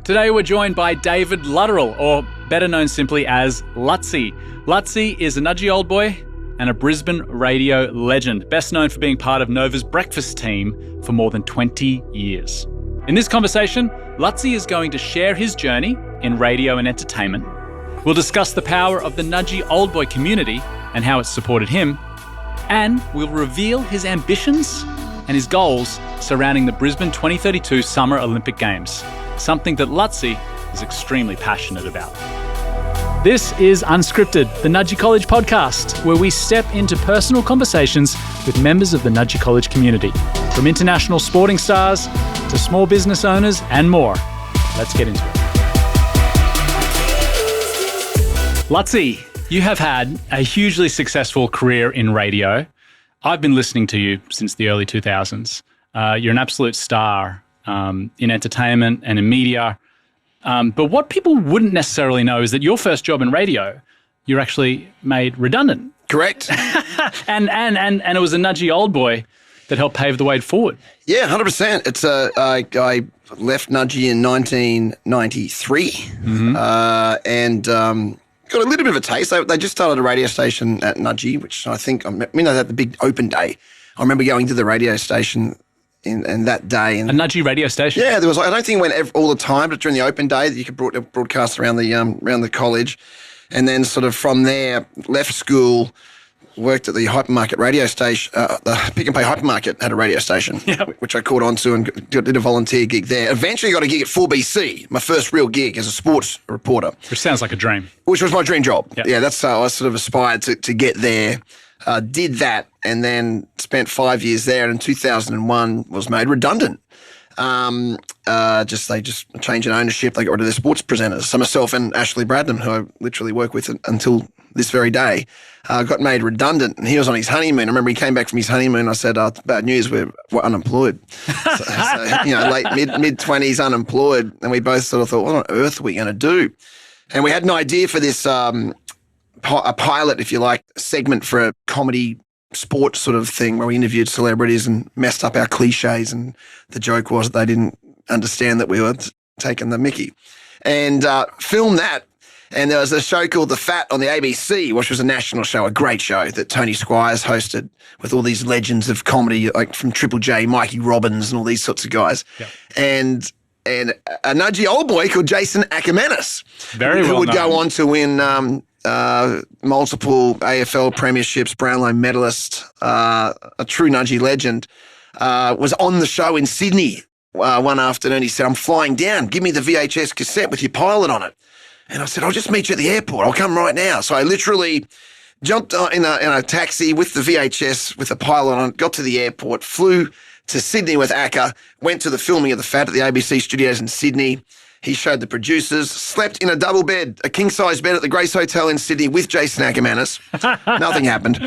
Today we're joined by David Luttrell, or better known simply as Luttsy. Luttsy is a nudgy old boy and a Brisbane radio legend, best known for being part of Nova's breakfast team for more than 20 years. In this conversation, Luttsy is going to share his journey in radio and entertainment. We'll discuss the power of the nudgy old boy community and how it's supported him. And we'll reveal his ambitions and his goals surrounding the Brisbane 2032 Summer Olympic Games, something that Luttsy is extremely passionate about. This is Unscripted, the Nudgee College podcast, where we step into personal conversations with members of the Nudgee College community, from international sporting stars to small business owners and more. Let's get into it. Luttsy, you have had a hugely successful career in radio. I've been listening to you since the early 2000s. You're an absolute star in entertainment and in media. But what people wouldn't necessarily know is that your first job in radio, you're actually made redundant. Correct. and it was a nudgy old boy that helped pave the way forward. Yeah, 100%. It's I left Nudgee in 1993 and got a little bit of a taste. They just started a radio station at Nudgee, which I think, they had the big open day. I remember going to the radio station in that day. And a nudgy radio station? Yeah, there was. I don't think it went all the time, but during the open day that you could broadcast around the college. And then sort of from there, left school, worked at the hypermarket radio station. The Pick and Pay hypermarket had a radio station, which I caught on to and did a volunteer gig there. Eventually got a gig at 4BC, my first real gig as a sports reporter. Which sounds like a dream. Which was my dream job. Yep. Yeah, that's how I sort of aspired to get there. Did that and then spent 5 years there, and in 2001 was made redundant. They just changed in ownership. They got rid of their sports presenters. So myself and Ashley Bradnam, who I literally work with until this very day, got made redundant, and he was on his honeymoon. I remember he came back from his honeymoon. I said, bad news, we're unemployed. Late mid-20s unemployed. And we both sort of thought, what on earth are we going to do? And we had an idea for this, a pilot, if you like, segment for a comedy sports sort of thing where we interviewed celebrities and messed up our cliches, and the joke was that they didn't understand that we were taking the mickey, and filmed that. And there was a show called The Fat on the ABC, which was a national show, a great show that Tony Squires hosted with all these legends of comedy, like from Triple J, Mikey Robbins and all these sorts of guys. Yep. And a nudgy old boy called Jason Ackermanis, who would go on to win multiple AFL premierships, Brownlow medalist, a true nudgy legend, was on the show in Sydney one afternoon. He said, I'm flying down. Give me the VHS cassette with your pilot on it. And I said, I'll just meet you at the airport. I'll come right now. So I literally jumped in a taxi with the VHS with the pilot on it, got to the airport, flew to Sydney with Acker, went to the filming of The Fat at the ABC studios in Sydney. He showed the producers, slept in a double bed, a king-size bed at the Grace Hotel in Sydney with Jason Ackermanis. Nothing happened.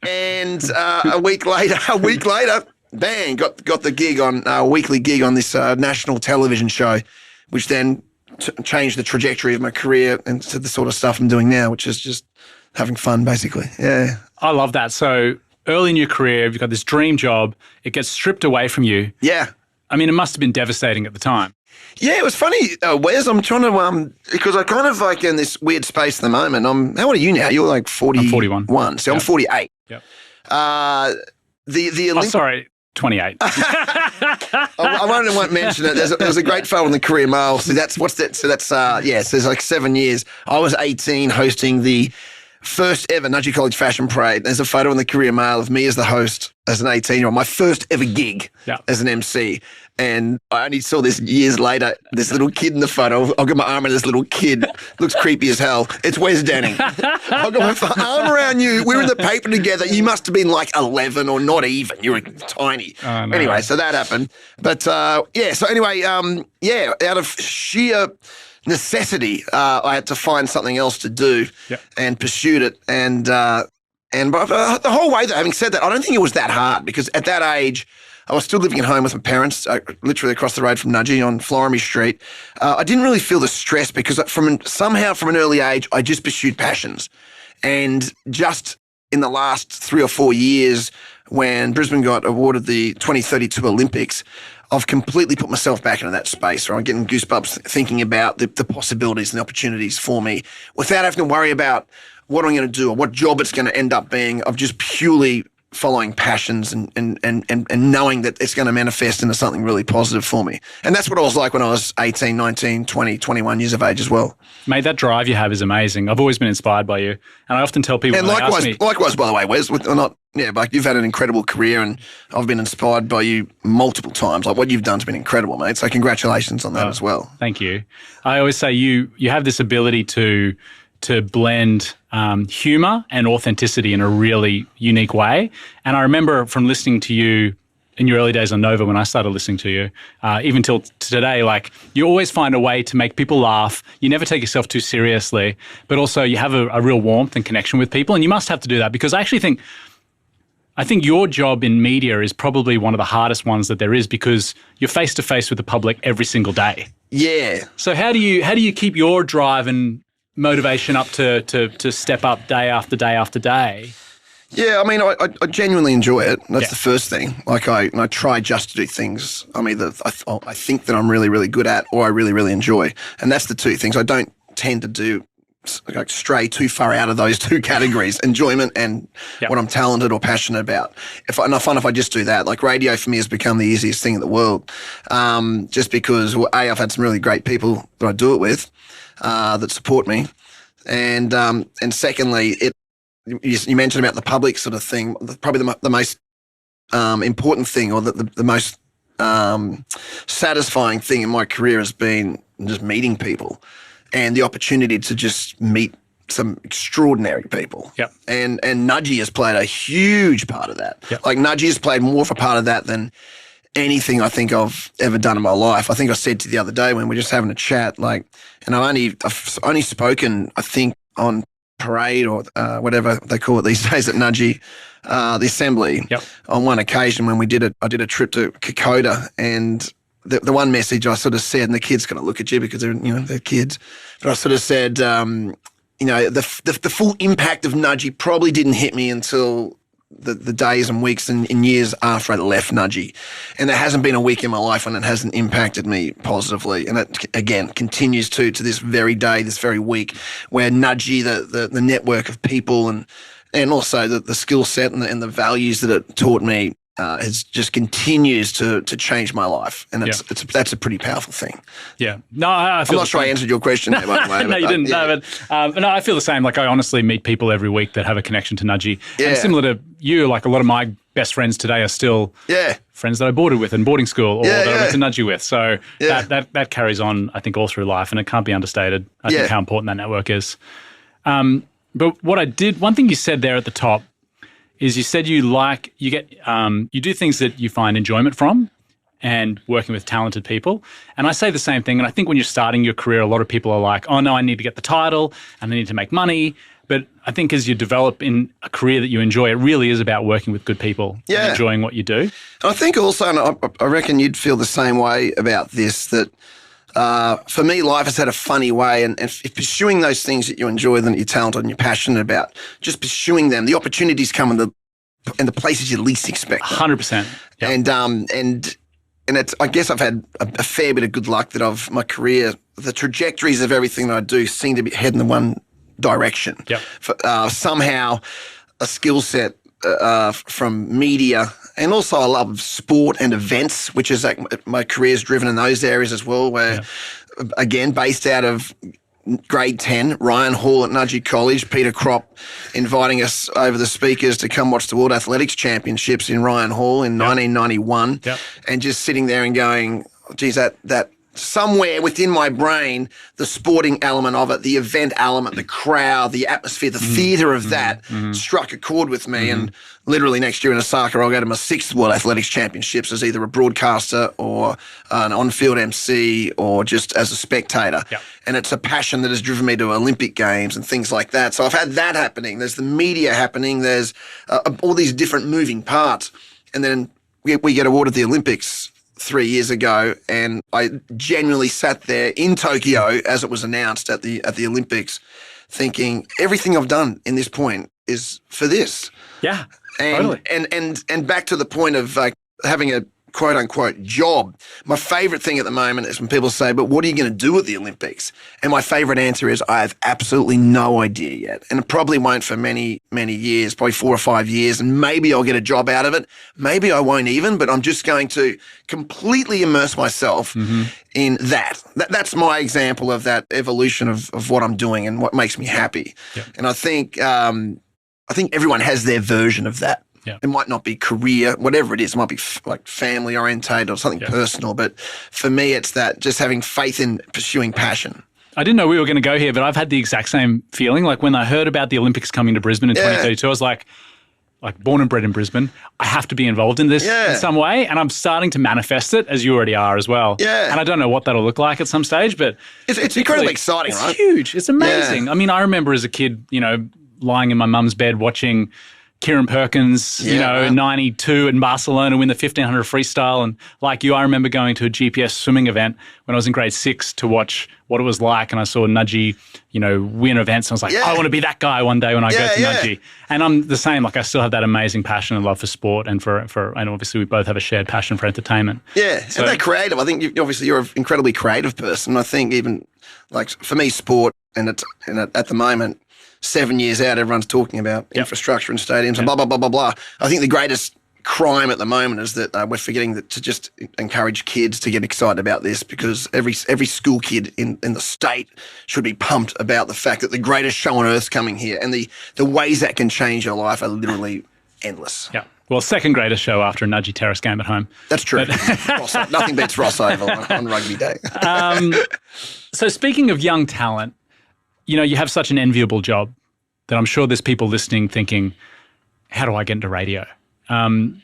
And a week later, bang, got the gig on a weekly gig on this national television show, which then changed the trajectory of my career into the sort of stuff I'm doing now, which is just having fun, basically. Yeah. I love that. So early in your career, you've got this dream job. It gets stripped away from you. Yeah. I mean, it must have been devastating at the time. Yeah, it was funny, Wes. I'm trying to, because I kind of like in this weird space at the moment. How old are you now? You're like 40. I'm 41. So I'm 48. Yep. The Olympic. Sorry, 28. I won't mention it. There's a great photo in the Courier Mail. So that's So there's like 7 years. I was 18 hosting the first ever Nudgee College Fashion Parade. There's a photo in the Courier Mail of me as the host as an 18-year-old, my first ever gig as an MC. And I only saw this years later, this little kid in the photo. I've got my arm around this little kid. Looks creepy as hell. It's Wes Denning. I've got my arm around you. We were in the paper together. You must have been like 11 or not even. You were tiny. Oh, no. Anyway, so that happened. But out of sheer necessity, I had to find something else to do and pursued it. And the whole way, having said that, I don't think it was that hard, because at that age, I was still living at home with my parents, literally across the road from Nudgee on Floramy Street. I didn't really feel the stress, because from an early age, I just pursued passions. And just in the last 3 or 4 years, when Brisbane got awarded the 2032 Olympics, I've completely put myself back into that space where I'm getting goosebumps thinking about the possibilities and the opportunities for me without having to worry about what I'm going to do or what job it's going to end up being. Of just purely following passions and knowing that it's going to manifest into something really positive for me. And that's what I was like when I was 18, 19, 20, 21 years of age as well. Mate, that drive you have is amazing. I've always been inspired by you. And I often tell people, and likewise, by the way, Wes, like you've had an incredible career and I've been inspired by you multiple times. Like what you've done has been incredible, mate. So congratulations on that as well. Thank you. I always say you have this ability to blend humour and authenticity in a really unique way. And I remember from listening to you in your early days on Nova when I started listening to you, even till today, like you always find a way to make people laugh. You never take yourself too seriously, but also you have a real warmth and connection with people. And you must have to do that because I think your job in media is probably one of the hardest ones that there is because you're face to face with the public every single day. Yeah. So how do you keep your drive and motivation up to step up day after day after day? Yeah, I mean, I genuinely enjoy it. That's the first thing. Like I try just to do things I think that I'm really, really good at or I really, really enjoy. And that's the two things. I don't tend to stray too far out of those two categories, enjoyment and what I'm talented or passionate about. I find if I just do that, like radio for me has become the easiest thing in the world, just because, I've had some really great people that I do it with that support me. And secondly, you mentioned about the public sort of thing, probably the most important thing or the most satisfying thing in my career has been just meeting people and the opportunity to just meet some extraordinary people. Yep. And Nudgee has played a huge part of that. Yep. Like Nudgee has played more of a part of that than anything I think I've ever done in my life. I think I said to you the other day when we were just having a chat, like, and I've only spoken, I think, on parade or whatever they call it these days at Nudgee, the assembly, on one occasion when I did a trip to Kokoda, and the one message I sort of said, and the kids kind of look at you because they're kids, but I sort of said, the full impact of Nudgee probably didn't hit me until the days and weeks and years after I left Nudgee. And there hasn't been a week in my life when it hasn't impacted me positively. And it, again, continues to this very day, this very week, where Nudgee, the network of people and also the skill set and the values that it taught me, just continues to change my life, and that's a pretty powerful thing. Yeah, no, I'm not sure I answered your question there, by the way. No, you didn't. Yeah. No, but I feel the same. Like I honestly meet people every week that have a connection to Nudgee, and similar to you, like a lot of my best friends today are still friends that I boarded with in boarding school or that I went to Nudgee with. So that carries on, I think, all through life, and it can't be understated. I think how important that network is. But one thing you said there at the top is you said you do things that you find enjoyment from and working with talented people. And I say the same thing. And I think when you're starting your career, a lot of people are like, oh no, I need to get the title and I need to make money. But I think as you develop in a career that you enjoy, it really is about working with good people and enjoying what you do. I think also, and I reckon you'd feel the same way about this, that for me, life has had a funny way, and if pursuing those things that you enjoy, that you're talented and you're passionate about, just pursuing them, the opportunities come in the places you least expect them. 100%. Yep. And it's, I guess I've had a fair bit of good luck that my career, the trajectories of everything that I do seem to be heading in one direction. Yep. Somehow a skill set from media, and also a love of sport and events, which is like my career's driven in those areas as well, where, again, based out of grade 10, Ryan Hall at Nudgee College, Peter Kropp inviting us over the speakers to come watch the World Athletics Championships in Ryan Hall in 1991, and just sitting there and going, geez, that somewhere within my brain, the sporting element of it, the event element, the crowd, the atmosphere, the theatre of that struck a chord with me. And literally next year in Osaka, I'll go to my 6th World Athletics Championships as either a broadcaster or an on-field MC or just as a spectator. And it's a passion that has driven me to Olympic Games and things like that. So I've had that happening. There's the media happening. There's all these different moving parts. And then we get awarded the Olympics 3 years ago, and I genuinely sat there in Tokyo as it was announced at the Olympics, thinking everything I've done in this point is for this. Yeah, and, totally. And back to the point of like having a quote unquote job. My favorite thing at the moment is when people say, but what are you going to do at the Olympics? And my favorite answer is I have absolutely no idea yet. And it probably won't for many, many years, probably 4 or 5 years. And maybe I'll get a job out of it. Maybe I won't even, but I'm just going to completely immerse myself in that. That's my example of that evolution of what I'm doing and what makes me happy. Yep. And I think everyone has their version of that. Yeah. It might not be career, whatever it is. It might be like family orientated or something personal. But for me, it's that just having faith in pursuing passion. I didn't know we were going to go here, but I've had the exact same feeling. Like when I heard about the Olympics coming to Brisbane in 2032, I was like born and bred in Brisbane, I have to be involved in this in some way. And I'm starting to manifest it, as you already are as well. Yeah. And I don't know what that'll look like at some stage, but it's incredibly exciting, right? It's huge. It's amazing. I mean, I remember as a kid, lying in my mum's bed watching Kieran Perkins, 92 in Barcelona win the 1500 freestyle. And like you, I remember going to a GPS swimming event when I was in grade 6 to watch what it was like. And I saw Nudgee, win events. And I was like, I want to be that guy one day when I go to Nudgee. And I'm the same. Like I still have that amazing passion and love for sport and and obviously we both have a shared passion for entertainment. Yeah. So, and they're creative. I think you're an incredibly creative person. I think even like for me, sport and at the moment, 7 years out, everyone's talking about infrastructure and stadiums and blah, blah, blah, blah, blah. I think the greatest crime at the moment is that we're forgetting to just encourage kids to get excited about this, because every school kid in the state should be pumped about the fact that the greatest show on earth's coming here, and the ways that can change your life are literally endless. Yeah. Well, second greatest show after a Nudgee Terrace game at home. That's true. Nothing beats Ross Oval on rugby day. So speaking of young talent, you have such an enviable job that I'm sure there's people listening thinking, how do I get into radio?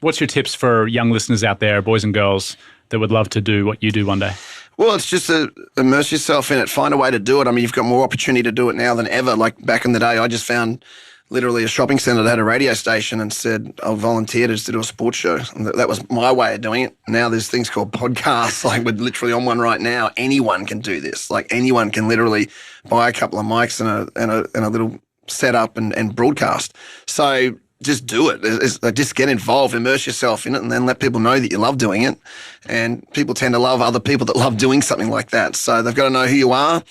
What's your tips for young listeners out there, boys and girls, that would love to do what you do one day? Well, it's just to immerse yourself in it, find a way to do it. I mean, you've got more opportunity to do it now than ever. Like back in the day, I just found literally a shopping centre that had a radio station and said, I'll volunteer to do a sports show. And that was my way of doing it. Now there's things called podcasts. Like we're literally on one right now. Anyone can do this. Like anyone can literally buy a couple of mics and a little setup and broadcast. So just do it. Just get involved, immerse yourself in it, and then let people know that you love doing it. And people tend to love other people that love doing something like that. So they've got to know who you are.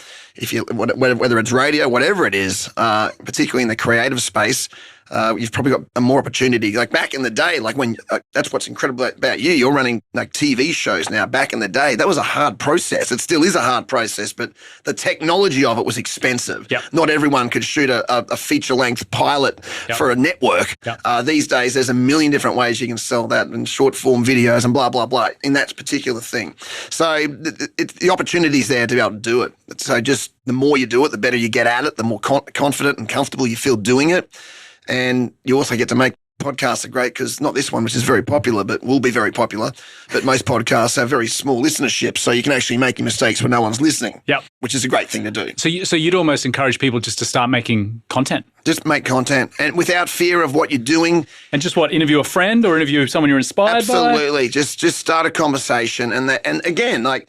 Whether it's radio, whatever it is, particularly in the creative space, you've probably got a more opportunity. Like back in the day, like when that's what's incredible about you. You're running like TV shows now. Back in the day, that was a hard process. It still is a hard process, but the technology of it was expensive. Yep. Not everyone could shoot a feature-length pilot for a network. Yep. These days, there's a million different ways you can sell that in short-form videos and blah, blah, blah in that particular thing. So the opportunity's there to be able to do it. So just the more you do it, the better you get at it, the more confident and comfortable you feel doing it. And you also get to make podcasts are great because not this one, which is very popular, but will be very popular. But most podcasts have very small listenership, so you can actually make your mistakes when no one's listening. Yep. Which is a great thing to do. So you'd almost encourage people just to start making content. Just make content, and without fear of what you're doing. And just interview a friend or interview someone you're inspired by. Absolutely. Just start a conversation, and again, like.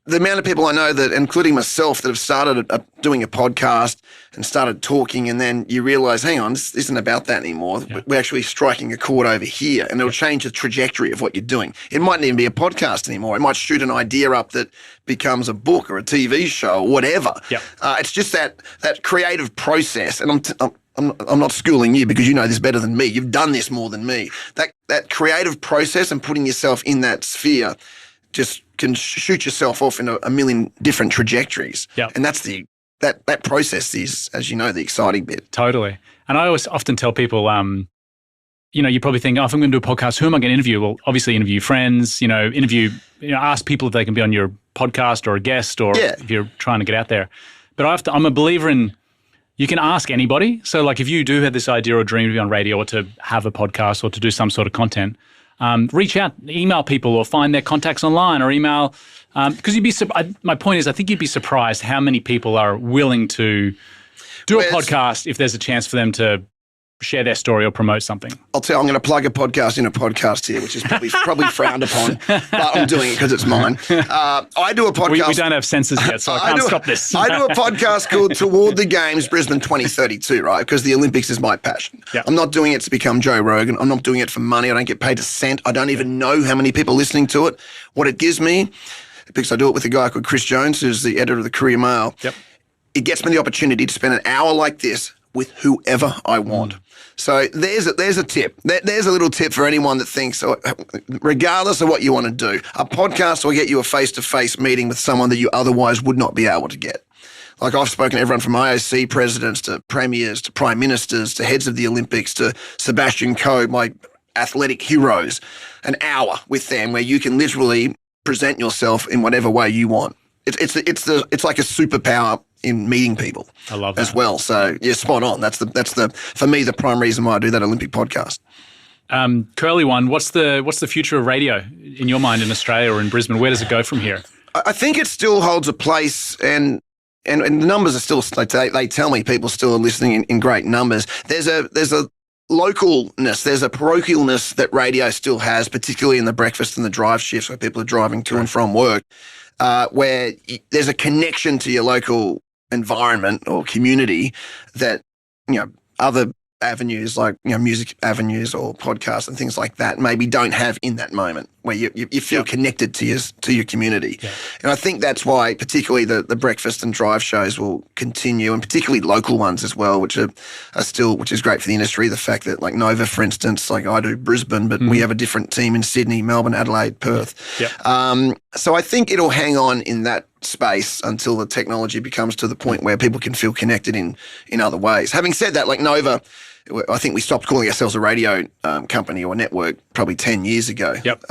The amount of people I know that, including myself, that have started doing a podcast and started talking, and then you realise, hang on, this isn't about that anymore. Yeah. We're actually striking a chord over here, and it'll change the trajectory of what you're doing. It mightn't even be a podcast anymore. It might shoot an idea up that becomes a book or a TV show or whatever. Yeah. It's just that creative process, and I'm not schooling you because you know this better than me. You've done this more than me. That creative process and putting yourself in that sphere just can shoot yourself off in a million different trajectories. Yep. And that's that process is, as you know, the exciting bit. Totally. And I always often tell people, you probably think, if I'm going to do a podcast, who am I going to interview? Well, obviously interview friends, ask people if they can be on your podcast or a guest or if you're trying to get out there. But I'm a believer in, you can ask anybody. So like if you do have this idea or dream to be on radio or to have a podcast or to do some sort of content, reach out, email people or find their contacts online or email, because my point is I think you'd be surprised how many people are willing to do a podcast if there's a chance for them to share their story or promote something? I'll tell you, I'm going to plug a podcast in a podcast here, which is probably frowned upon, but I'm doing it because it's mine. I do a podcast. We don't have censors yet, so I can't stop this. I do a podcast called Toward the Games Brisbane 2032, right? Because the Olympics is my passion. Yep. I'm not doing it to become Joe Rogan. I'm not doing it for money. I don't get paid a cent. I don't even know how many people are listening to it. What it gives me, because I do it with a guy called Chris Jones, who's the editor of the Courier Mail. Yep. It gets me the opportunity to spend an hour like this with whoever I want. So there's a tip. There's a little tip for anyone that thinks, regardless of what you want to do, a podcast will get you a face-to-face meeting with someone that you otherwise would not be able to get. Like I've spoken to everyone from IOC presidents to premiers to prime ministers to heads of the Olympics to Sebastian Coe, my athletic heroes, an hour with them where you can literally present yourself in whatever way you want. It's like a superpower in meeting people. I love that as well. So you're spot on. That's for me the prime reason why I do that Olympic podcast. Curly one. What's the future of radio in your mind in Australia or in Brisbane? Where does it go from here? I think it still holds a place, and the numbers are still. They tell me people still are listening in great numbers. There's a localness, there's a parochialness that radio still has, particularly in the breakfast and the drive shifts where people are driving to and from work, where there's a connection to your local environment or community that, other avenues like, music avenues or podcasts and things like that maybe don't have in that moment where you feel connected to your community. Yeah. And I think that's why particularly the breakfast and drive shows will continue, and particularly local ones as well, which is great for the industry. The fact that like Nova, for instance, like I do Brisbane, but we have a different team in Sydney, Melbourne, Adelaide, Perth. Yeah. So I think it'll hang on in that space until the technology becomes to the point where people can feel connected in other ways. Having said that, like Nova, I think we stopped calling ourselves a radio company or network probably 10 years ago. Yep.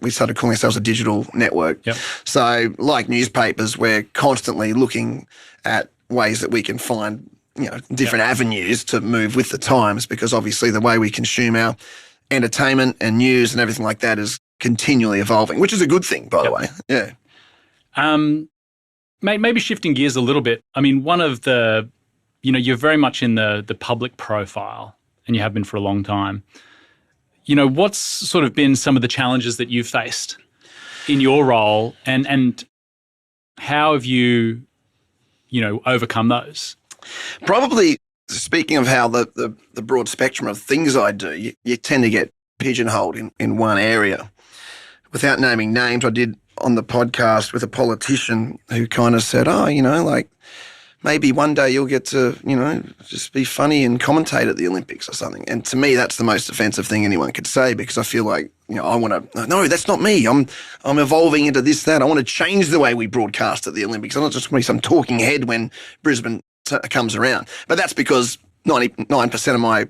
We started calling ourselves a digital network. Yep. So like newspapers, we're constantly looking at ways that we can find different avenues to move with the times, because obviously the way we consume our entertainment and news and everything like that is continually evolving, which is a good thing, by the way. Yeah. Maybe shifting gears a little bit. I mean, one of the you're very much in the public profile, and you have been for a long time. What's sort of been some of the challenges that you've faced in your role, and how have you, overcome those? Probably, speaking of how the broad spectrum of things I do, you tend to get pigeonholed in one area. Without naming names, I did on the podcast with a politician who kind of said, maybe one day you'll get to, just be funny and commentate at the Olympics or something. And to me, that's the most offensive thing anyone could say, because I feel like, I want to, no, that's not me. I'm evolving into this, that. I want to change the way we broadcast at the Olympics. I'm not just going to be some talking head when Brisbane comes around. But that's because 99% of my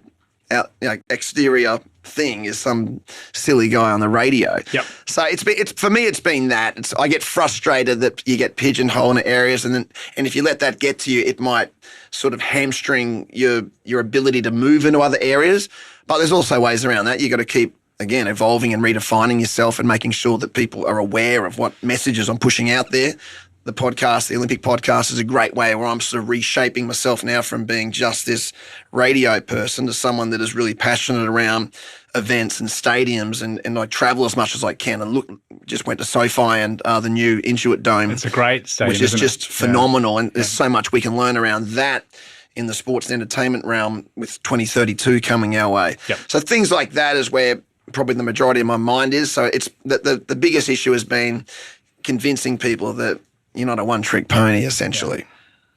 exterior thing is some silly guy on the radio. Yep. So it's for me, it's been that. I get frustrated that you get pigeonholed in areas, and if you let that get to you, it might sort of hamstring your ability to move into other areas. But there's also ways around that. You got to keep, again, evolving and redefining yourself and making sure that people are aware of what messages I'm pushing out there. The podcast, the Olympic podcast, is a great way where I'm sort of reshaping myself now from being just this radio person to someone that is really passionate around events and stadiums, and I travel as much as I can. And just went to SoFi and the new Intuit Dome. It's a great stadium, which is just phenomenal. Yeah. And there's so mumuch we can learn around that in the sports and entertainment realm with 2032 coming our way. Yep. So things like that is where probably the majority of my mind is. So it's the biggest issue has been convincing people that you're not a one-trick pony, essentially.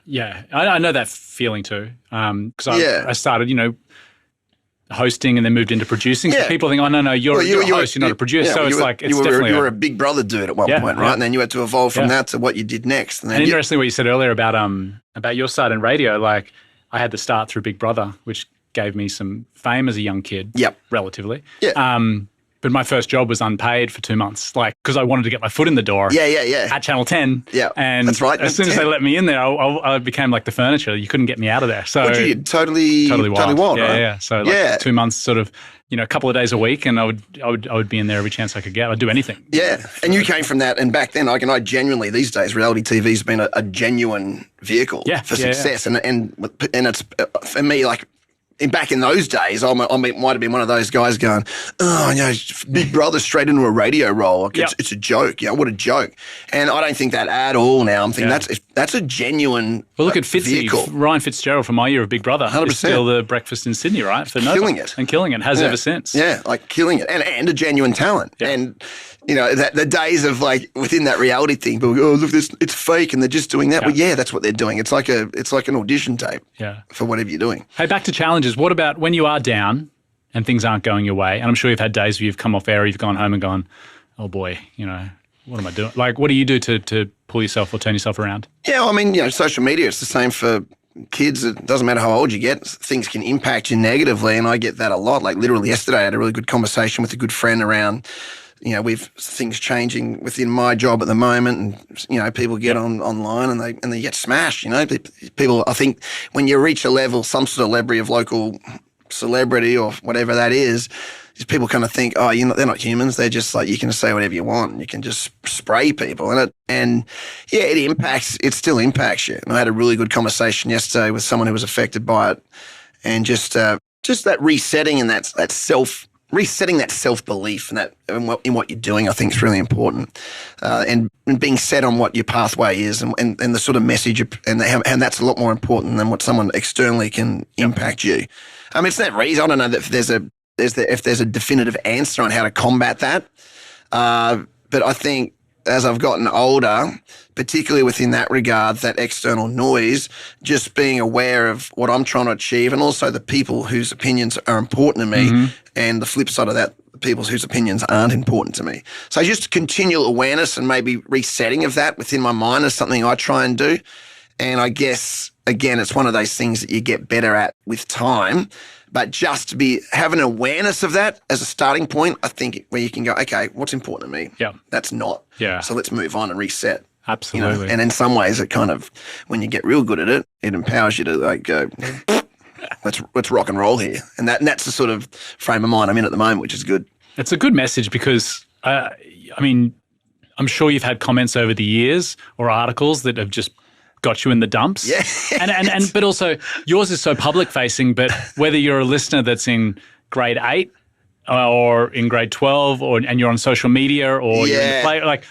Yeah, I know that feeling too. Because I started, hosting and then moved into producing. So people think, oh, no, you're a host, you're not a producer. So it's like, it's definitely... You were a Big Brother dude at one point, right? Yeah. And then you had to evolve from that to what you did next. And interestingly, what you said earlier about your start in radio, like I had to start through Big Brother, which gave me some fame as a young kid, relatively. Yeah. But my first job was unpaid for 2 months, because I wanted to get my foot in the door. At Channel 10. Yeah, and that's right. As soon as they let me in there, I became like the furniture. You couldn't get me out of there. So you totally wild, right? Yeah. So 2 months, sort of, a couple of days a week, and I would be in there every chance I could get. I'd do anything. Yeah, and you came from that, and back then, I genuinely, these days, reality TV's been a genuine vehicle for success, and it's for me like back in those days, I might have been one of those guys going, oh, Big Brother straight into a radio role. Like it's a joke. What a joke. And I don't think that at all now. I'm thinking that's a genuine Well, look at Fitzy, vehicle. Ryan Fitzgerald from my year of Big Brother. 100%. Is still the breakfast in Sydney, right? For killing it. And killing it. Has ever since. Yeah, like killing it. And a genuine talent. Yeah. And, the days of like within that reality thing, people go, oh, look, it's fake and they're just doing that. Yeah. Well, that's what they're doing. It's like an audition tape for whatever you're doing. Hey, back to challenges. What about when you are down and things aren't going your way? And I'm sure you've had days where you've come off air, you've gone home and gone, oh boy, what am I doing? Like, what do you do to pull yourself or turn yourself around? Yeah, well, I mean, social media, it's the same for kids. It doesn't matter how old you get, things can impact you negatively, and I get that a lot. Like literally yesterday I had a really good conversation with a good friend around, we've things changing within my job at the moment, and people get online and they get smashed. People, I think when you reach a level, some celebrity of local celebrity or whatever that is people kind of think, oh, they're not humans. They're just like, you can say whatever you want and you can just spray people. It still impacts you. And I had a really good conversation yesterday with someone who was affected by it, and just that resetting and resetting that self-belief and that in what you're doing, I think is really important. And being set on what your pathway is and the sort of message, and that's a lot more important than what someone externally can impact you. I mean, it's that reason. I don't know that if there's a definitive answer on how to combat that. But I think as I've gotten older, particularly within that regard, that external noise, just being aware of what I'm trying to achieve and also the people whose opinions are important to me, and the flip side of that, the people whose opinions aren't important to me. So just continual awareness and maybe resetting of that within my mind is something I try and do. And I guess, again, it's one of those things that you get better at with time. But just to have an awareness of that as a starting point, I think where you can go, okay, what's important to me? Yeah. That's not. Yeah. So let's move on and reset. Absolutely. And in some ways it kind of, when you get real good at it, it empowers you to like go, let's rock and roll here. And that's the sort of frame of mind I'm in at the moment, which is good. It's a good message because, I'm sure you've had comments over the years or articles that have just got you in the dumps. Yeah. and but also yours is so public facing, but whether you're a listener that's in grade 8 or in grade 12 and you're on social media or you're in the play, like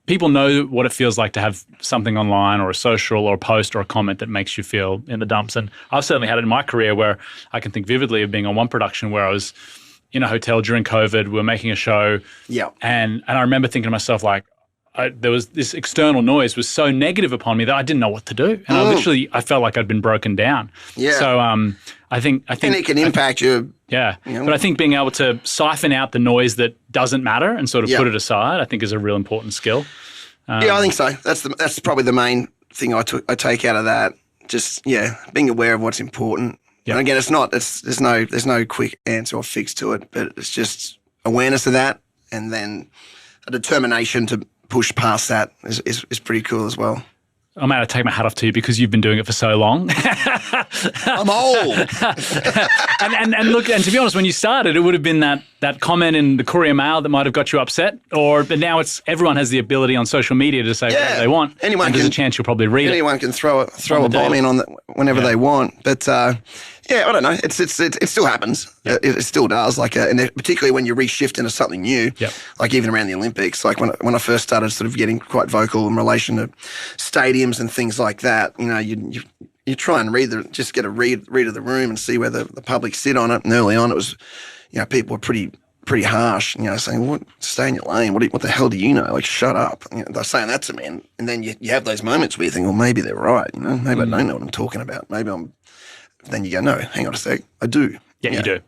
people know what it feels like to have something online or a social or a post or a comment that makes you feel in the dumps. And I've certainly had it in my career where I can think vividly of being on one production where I was in a hotel during COVID, we were making a show. Yeah. And I remember thinking to myself like, there was this external noise was so negative upon me that I didn't know what to do. And I felt like I'd been broken down. Yeah. So I think and it can impact you. Yeah. But I think being able to siphon out the noise that doesn't matter and sort of put it aside, I think is a real important skill. I think so. That's probably the main thing I take out of that. Just, being aware of what's important. Yep. And again, there's no quick answer or fix to it, but it's just awareness of that and then a determination to push past that is pretty cool as well. I'm going to take my hat off to you because you've been doing it for so long. I'm old. and look, and to be honest, when you started, it would have been that comment in the Courier Mail that might have got you upset. But now everyone has the ability on social media to say whatever they want. There's a chance you'll probably read it. Anyone can throw a bomb in on whenever they want. But I don't know. It still happens. Yep. It still does. And particularly when you reshift into something new, like even around the Olympics. Like when I first started sort of getting quite vocal in relation to stadiums and things like that, you try and just get a read of the room and see where the public sit on it. And early on, it was, people were pretty harsh, saying, stay in your lane. What the hell do you know? Like, shut up. They're saying that to me. And then you have those moments where you think, well, maybe they're right. Maybe I don't know what I'm talking about. Then you go, no, hang on a sec, I do. Yeah, you do.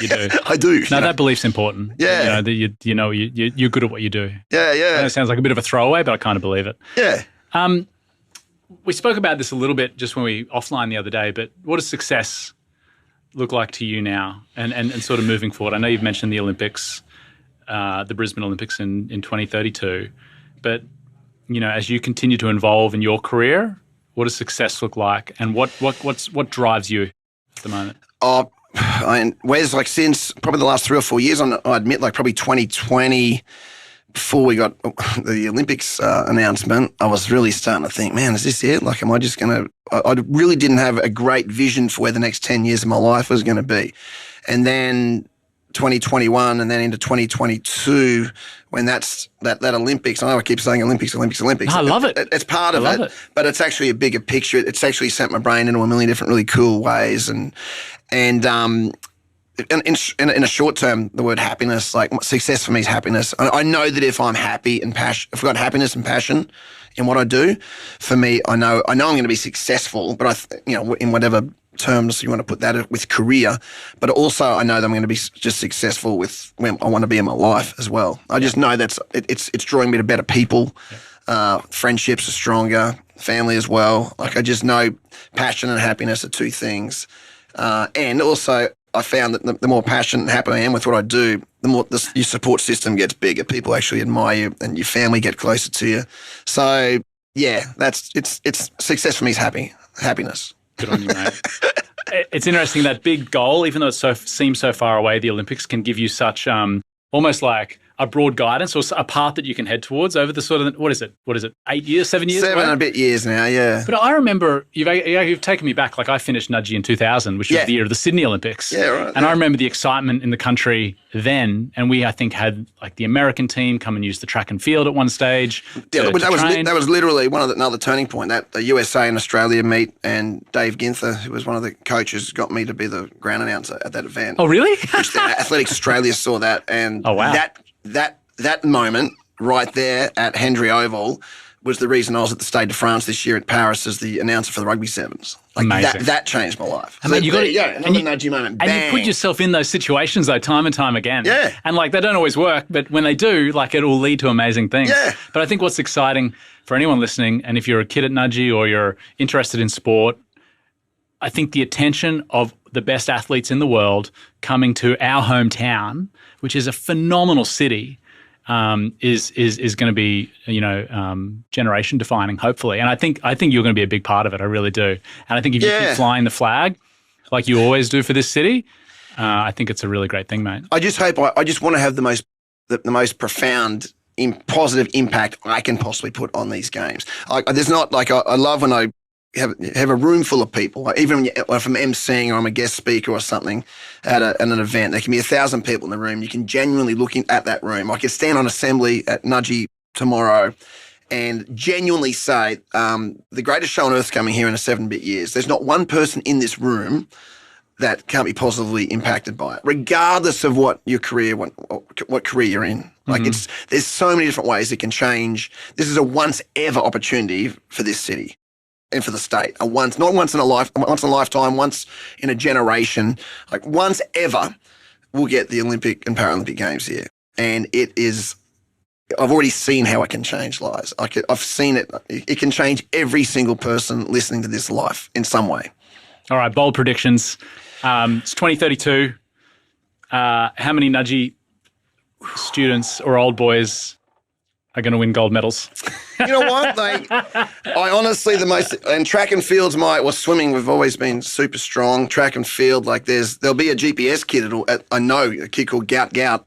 You do. I do. No, that belief's important. Yeah. That you're good at what you do. Yeah, yeah. And it sounds like a bit of a throwaway, but I kind of believe it. Yeah. We spoke about this a little bit just when we offline the other day, but what does success look like to you now and sort of moving forward? I know you've mentioned the Olympics, the Brisbane Olympics in 2032, but, as you continue to evolve in your career, what does success look like, and what drives you at the moment? Where's since probably the last 3 or 4 years, I admit, probably 2020 before we got the Olympics announcement, I was really starting to think, man, is this it? Like, am I just going to, I really didn't have a great vision for where the next 10 years of my life was going to be. And then 2021 and then into 2022, when that Olympics, I know I keep saying Olympics. I love it. It's part of it, but it's actually a bigger picture. It's actually sent my brain into a million different really cool ways. And in a short term, the word happiness, like success for me is happiness. I know that if I'm happy and passion, if I've got happiness and passion in what I do, for me, I know I'm going to be successful, but in whatever terms you want to put that with career, but also I know that I'm going to be just successful with when I want to be in my life as well. I just know it's drawing me to better people. Friendships are stronger, family as well. Like I just know passion and happiness are two things. And also I found that the more passionate and happy I am with what I do, the more your support system gets bigger. People actually admire you and your family get closer to you. So yeah, it's success for me is happiness. Good on you, mate. It's interesting that big goal, even though it seems so far away, the Olympics can give you such almost like a broad guidance or a path that you can head towards over the sort of, what is it, 8 years, 7 years? 7 and a bit years now, yeah. But I remember, you've taken me back, like I finished Nudgee in 2000, which was the year of the Sydney Olympics. Yeah, right. And I remember the excitement in the country then, and we, I think, had like the American team come and use the track and field at one stage. Yeah, that was literally another turning point, that the USA and Australia meet, and Dave Ginther, who was one of the coaches, got me to be the ground announcer at that event. Oh, really? Which Athletics Australia saw that, and oh, wow. That moment right there at Hendry Oval was the reason I was at the Stade de France this year at Paris as the announcer for the Rugby Sevens. Like amazing. That changed my life. I mean, Another Nudgee moment. Bang. And you put yourself in those situations though, time and time again. Yeah. And like they don't always work, but when they do, like it will lead to amazing things. Yeah. But I think what's exciting for anyone listening, and if you're a kid at Nudgee or you're interested in sport, I think the attention of the best athletes in the world coming to our hometown, which is a phenomenal city, is going to be, generation defining, hopefully. And I think you're going to be a big part of it. I really do. And I think if you keep flying the flag like you always do for this city, I think it's a really great thing, mate. I just want to have the most profound positive impact I can possibly put on these games. There's not like, I love when I have a room full of people. Like even if I'm emceeing or I'm a guest speaker or something at an event, there can be 1,000 people in the room. You can genuinely look at that room. I can stand on assembly at Nudgee tomorrow and genuinely say, the greatest show on earth is coming here in 7 years. There's not one person in this room that can't be positively impacted by it, regardless of what your career, what career you're in. Like there's so many different ways it can change. This is a once ever opportunity for this city and for the state. Not once in a lifetime, once in a generation, like once ever, we'll get the Olympic and Paralympic Games here. And I've already seen how it can change lives. I've seen it. It can change every single person listening to this life in some way. All right, bold predictions. It's 2032. How many Nudgee students or old boys are going to win gold medals? You know what? I honestly, and track and fields swimming, we've always been super strong. Track and field, like there'll be a GPS kid, I know, a kid called Gout,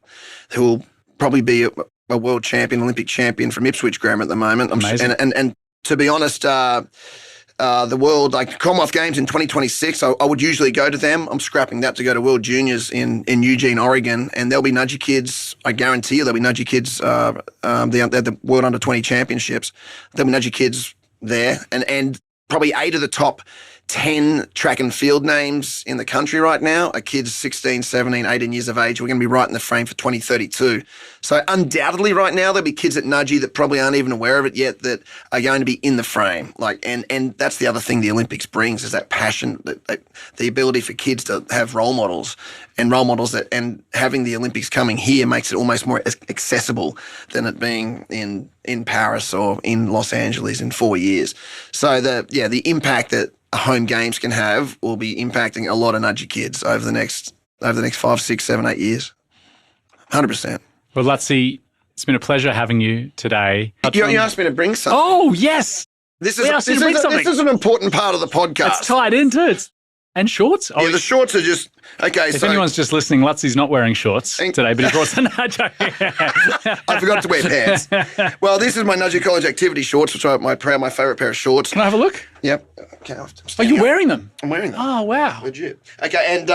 who will probably be a world champion, Olympic champion from Ipswich Grammar at the moment. Amazing. And to be honest, the World, like Commonwealth Games in 2026, I would usually go to them. I'm scrapping that to go to World Juniors in Eugene, Oregon, and there'll be Nudgee kids. I guarantee you there'll be Nudgee kids, the World Under 20 Championships. There'll be Nudgee kids there, and probably 8 of the top 10 track and field names in the country right now are kids 16, 17, 18 years of age. We're going to be right in the frame for 2032. So undoubtedly right now there'll be kids at Nudgee that probably aren't even aware of it yet that are going to be in the frame. And that's the other thing the Olympics brings, is that passion, the ability for kids to have role models, and having the Olympics coming here makes it almost more accessible than it being in Paris or in Los Angeles in 4 years. So the impact that home games can have will be impacting a lot of Nudgee kids over the next 5, 6, 7, 8 years. 100%. Well, Luttsy, it's been a pleasure having you today. You asked me to bring something. Oh, yes. This is an important part of the podcast. It's tied into it. And shorts? Oh, Yeah, the shorts are just okay. if anyone's just listening, Luttsy's not wearing shorts today, but he brought some. I forgot to wear pants. Well, this is my Nudgee College activity shorts, which are my favourite pair of shorts. Can I have a look? Yep. Okay. Are you wearing them? I'm wearing them. Oh, wow. Legit. Okay, and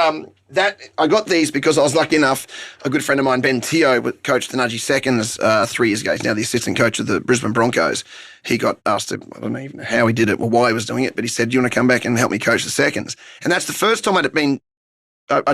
that I got these because I was lucky enough. A good friend of mine, Ben Teo, coached the Nudgee Seconds 3 years ago. He's now the assistant coach of the Brisbane Broncos. He got asked to, I don't even know how he did it or why he was doing it, but he said, "Do you want to come back and help me coach the Seconds?" And that's the first time I'd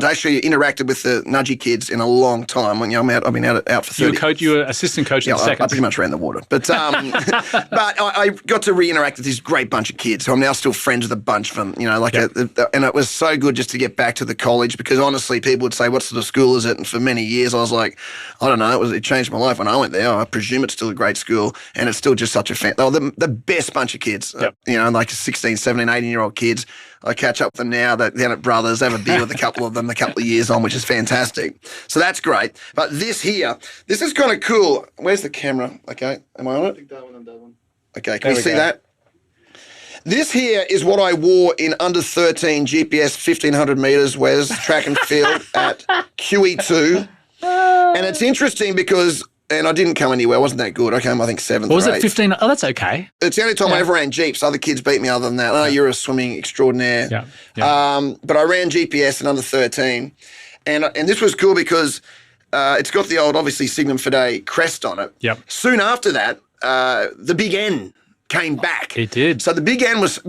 actually interacted with the Nudgee kids in a long time. I've been out for 30. You were assistant coach at the Seconds. I pretty much ran the water. But but I got to re-interact with this great bunch of kids who I'm now still friends with a bunch of them, and it was so good just to get back to the college because honestly, people would say, "What sort of school is it?" And for many years, I was like, I don't know. It changed my life when I went there. I presume it's still a great school and it's still just such a the best bunch of kids, like 16, 17, 18-year-old kids. I catch up with them now. They're at Brothers, have a beer with a couple of them a couple of years on, which is fantastic. So that's great. But this is kind of cool. Where's the camera? Okay, am I on it? I think that one. Okay, can we see that? This here is what I wore in under 13 GPS 1,500 metres Wes track and field at QE2. And it's interesting because... And I didn't come anywhere. I wasn't that good. I came, I think, 7th or 8th. Was it 15? Oh, that's okay. It's the only time I ever ran Jeeps. Other kids beat me other than that. I know you're a swimming extraordinaire. Yeah. But I ran GPS in under 13. And this was cool because it's got the old, obviously, Signum Fidei crest on it. Yep. Soon after that, the Big N came back. It did. So the Big N was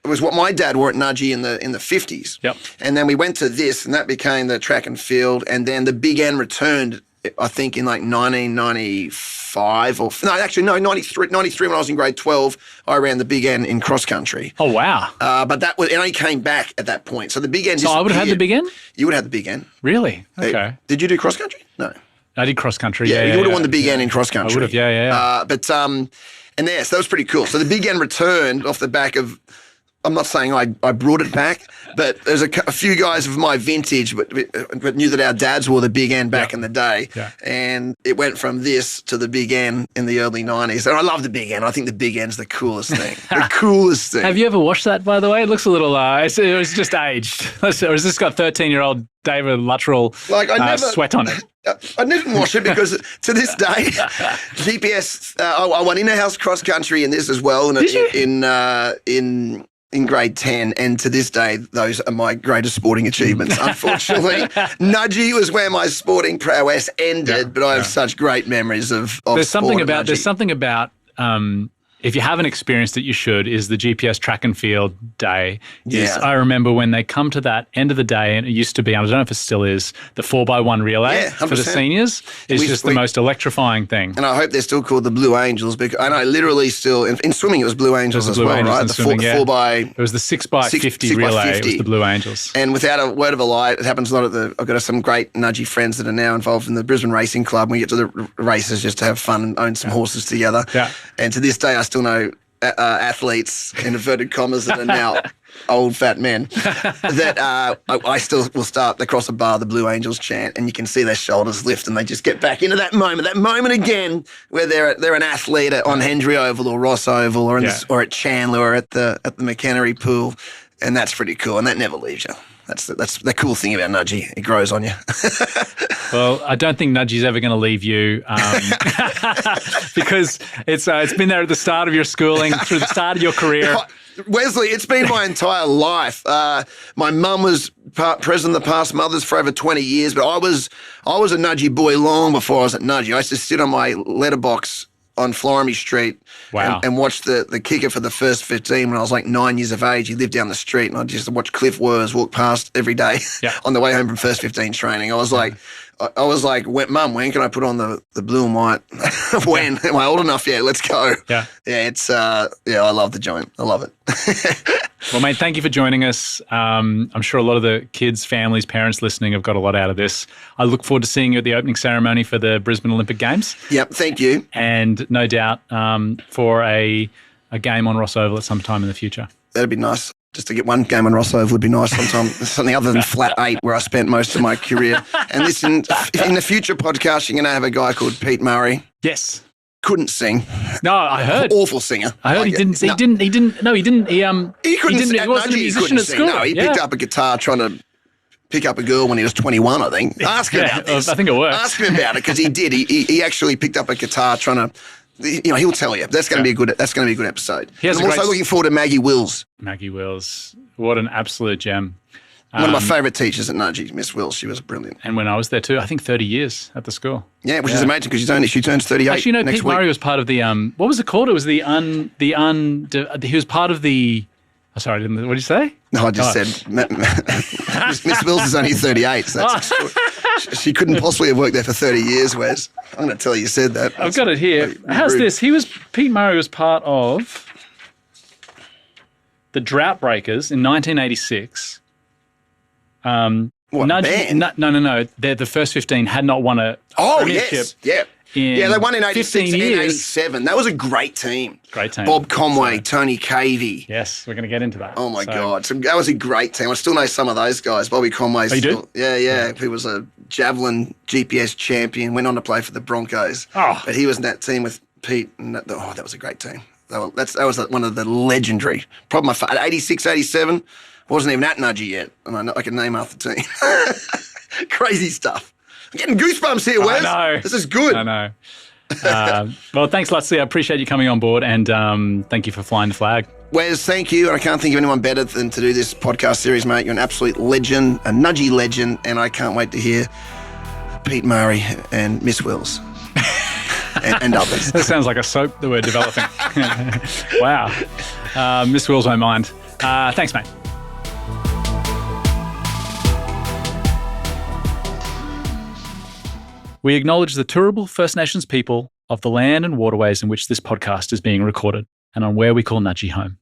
what my dad wore at Nudgee in the 50s. Yep. And then we went to this, and that became the track and field. And then the Big N returned, I think, in like 1995 or... No, actually, no, 93 when I was in grade 12, I ran the Big N in cross country. Oh, wow. But that was... And I came back at that point. So the Big N disappeared. So I would have had the Big N? You would have had the Big N. Really? Okay. Did you do cross country? No. I did cross country, Yeah, you would have won the Big N in cross country. I would have, yeah. And so that was pretty cool. So the Big N returned off the back of... I'm not saying I brought it back, but there's a few guys of my vintage but knew that our dads wore the Big N back in the day. Yeah. And it went from this to the Big N in the early 90s. And I love the Big N. I think the Big N's the coolest thing. The coolest thing. Have you ever washed that, by the way? It looks a little, it was just aged. Or has this got 13-year-old David Luttrell sweat on it? I didn't wash it because to this day, GPS, I won in-house cross country in this as well. Did you? In grade 10, and to this day, those are my greatest sporting achievements. Unfortunately, Nudgee was where my sporting prowess ended, but I have such great memories of There's something sport at Nudgee. There's something about if you haven't experienced it, you should, is the GPS track and field day. I remember when they come to that end of the day, and it used to be, I don't know if it still is, the 4x1 relay for the seniors is just the most electrifying thing. And I hope they're still called the Blue Angels, because I know literally still, in swimming it was Blue Angels as well, right? The swimming, 4x... It was the 6x50 relay, it was the Blue Angels. And without a word of a lie, it happens a lot I've got some great Nudgee friends that are now involved in the Brisbane Racing Club. We get to the races just to have fun and own some horses together. Yeah. And to this day, I still know athletes, in inverted commas, that are now old fat men that I still will start. They cross a bar, the Blue Angels chant, and you can see their shoulders lift, and they just get back into that moment again where they're an athlete on Hendry Oval or Ross Oval or at Chandler or at the McHenry Pool, and that's pretty cool, and that never leaves you. That's the cool thing about Nudgee. It grows on you. Well, I don't think Nudgee's ever going to leave you because it's been there at the start of your schooling, through the start of your career. Wesley, it's been my entire life. My mum was president of the Past Mothers for over 20 years, but I was a Nudgee boy long before I was at Nudgee. I used to sit on my letterbox on Floramy Street and watch the kicker for the first 15 when I was like 9 years of age. He lived down the street, and I just watched Cliff Wurz walk past every day on the way home from first 15 training. I was like, Mum, when can I put on the blue and white? When? Am I old enough? Yeah, let's go. Yeah. Yeah, it's, I love the joint. I love it. Well, mate, thank you for joining us. I'm sure a lot of the kids, families, parents listening have got a lot out of this. I look forward to seeing you at the opening ceremony for the Brisbane Olympic Games. Yep, thank you. And no doubt for a game on Ross Oval at some time in the future. That'd be nice. Just to get one game on Ross Oval would be nice sometime. Something other than flat 8 where I spent most of my career. And listen, in the future podcast, you're going to have a guy called Pete Murray. Yes. couldn't sing. No, I heard. Awful singer. I heard he didn't. He wasn't a musician at school. No, he picked up a guitar trying to pick up a girl when he was 21, I think. Ask him about this. I think it works. Ask him about it because he did. He actually picked up a guitar trying to. He'll tell you. That's going to be a good. That's going to be a good episode. I'm also looking forward to Maggie Wills. Maggie Wills, what an absolute gem. One of my favourite teachers at Nudgee, Miss Wills. She was brilliant. And when I was there too, I think 30 years at the school. Yeah, which is amazing because she turns 38 Actually, no, next Pete week. Murray was part of the, what was it called? It was he was part of the, sorry, what did you say? No, I just said Miss Wills is only 38. So she couldn't possibly have worked there for 30 years, Wes. I'm going to tell you said that. I've got it here. How's this? Pete Murray was part of the Drought Breakers in 1986. What, band? No. They're the first 15 had not won a premiership. Yes. Yeah. Yeah, they won in 86 and 87. That was a great team. Great team. Bob Conway, Tony Cavey. Yes, we're going to get into that. Oh, my God. So that was a great team. I still know some of those guys. Bobby Conway. Oh, you do? Yeah. He was a javelin GPS champion, went on to play for the Broncos. Oh. But he was in that team with Pete. And that was a great team. That was one of the legendary. Probably at 86, 87. I wasn't even at Nudgee yet, and I can name half the team. Crazy stuff. I'm getting goosebumps here, Wes. I know. This is good. I know. Well, thanks, Luttsy. I appreciate you coming on board, and thank you for flying the flag. Wes, thank you. And I can't think of anyone better than to do this podcast series, mate. You're an absolute legend, a Nudgee legend, and I can't wait to hear Pete Murray and Miss Wills. and others. That sounds like a soap that we're developing. Wow. Miss Wills won't mind. Thanks, mate. We acknowledge the Turrbal First Nations people of the land and waterways in which this podcast is being recorded and on where we call Nudgee home.